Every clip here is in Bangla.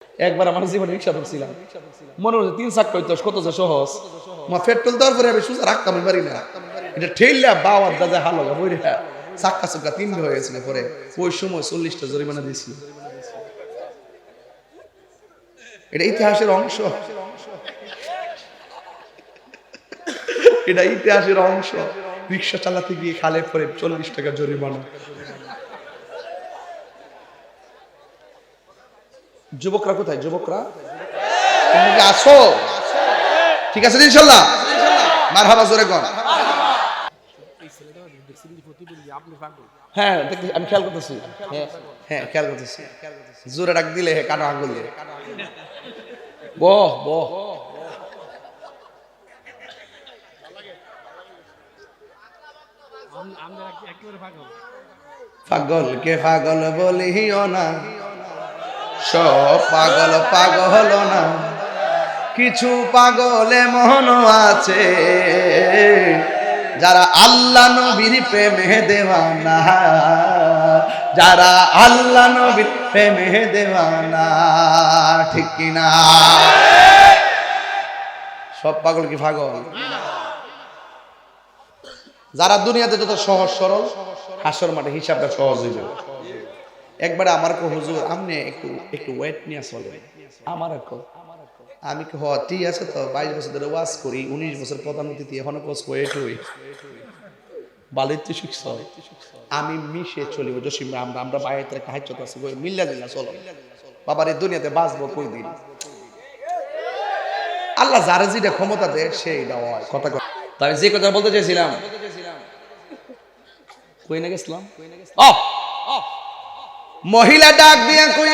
একবার আমার জীবনে রিক্সা ধরছিলাম, মনে হচ্ছে 3 চাক্কা হইতো কত যে সহজ। মা পেট্রোল দেওয়ার পরে আমি সোজা রাখতাম পারি না, এটা ঠেললা বাওয়ার দাজা হালো বইরে চাক্কা চাক্কা 3 হয়ে গেছিল। পরে ওই সময় 40টা জরিমানা দিয়েছিল। এটা ইতিহাসের অংশ, এটা ইতিহাসের অংশ। রিক্সা চালাতে গিয়ে খালে পরে 40 টাকা জরিমানা। যুবকরা কোথায়? যুবকরা তোমরা আসো, ঠিক আছে ইনশাআল্লাহ? মারহাবা জোরে কোন। হ্যাঁ আমি খেয়াল করতেছি, হ্যাঁ খেয়াল করতেছি। জোরে ডাক দিলে কানো আঙ্গুল দিয়ে বহ বহ। পাগলকে পাগল বলিও না, সব পাগল পাগল না, কিছু পাগল এমন আছে যারা আল্লাহ নবীর প্রেমে দেওয়ানা, যারা আল্লাহ নবীর প্রেমে দেওয়ানা, ঠিক কিনা? সব পাগল কি পাগল? যারা দুনিয়াতে যত সহজ সরল, হাসর মাঠে হিসাবটা সহজ হয়ে যাবে। একবারে আমার কো হুজুর আপনি একটু ওয়েট নিয়ে চলে। আমার আমি কি ঠিক আছে তো 22 বছর ধরে ওয়াজ করি, 19 বছর প্রধান অতিথি, এখনো কোচ ওয়েট হই বালিতে শিখছ। আমি মিশে চলি জসিম, আমরা বাইরে কাহাইচত আছে মিল্লা দিলা চলো বাবার এই দুনিয়াতে বাঁচবো কই দিন। আল্লাহ যারে যেটা ক্ষমতা দেয় সেইটা হয়। কথা তো আমি যে কথা বলতে চাইছিলাম কই না গেছিলাম, মহিলা ডাক দিয়া কই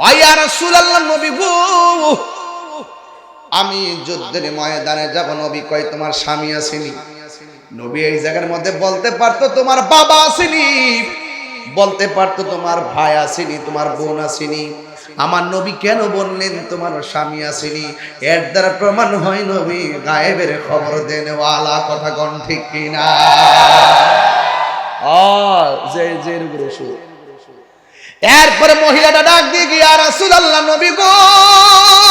আয়া রাসূলুল্লাহ নবী গো, আমি যুদ্ধের ময়দানে যাব। নবী কয় তোমার স্বামী আসেনি? নবী এই জায়গার মধ্যে বলতে পারতো তোমার বাবা আসেনি, বলতে পারতো তোমার ভাই আসেনি, তোমার বোন আসেনি। আমার নবী কেন বললেন তোমার স্বামী আসেনি? এর দ্বারা প্রমাণ হয় নবী গায়েবের খবর দেনওয়ালা। কথা কোন ঠিক কিনা? যে রসুল। এরপরে মহিলাটা ডাক দিয়ে গিয়া রাসূলুল্লাহ নবী গো,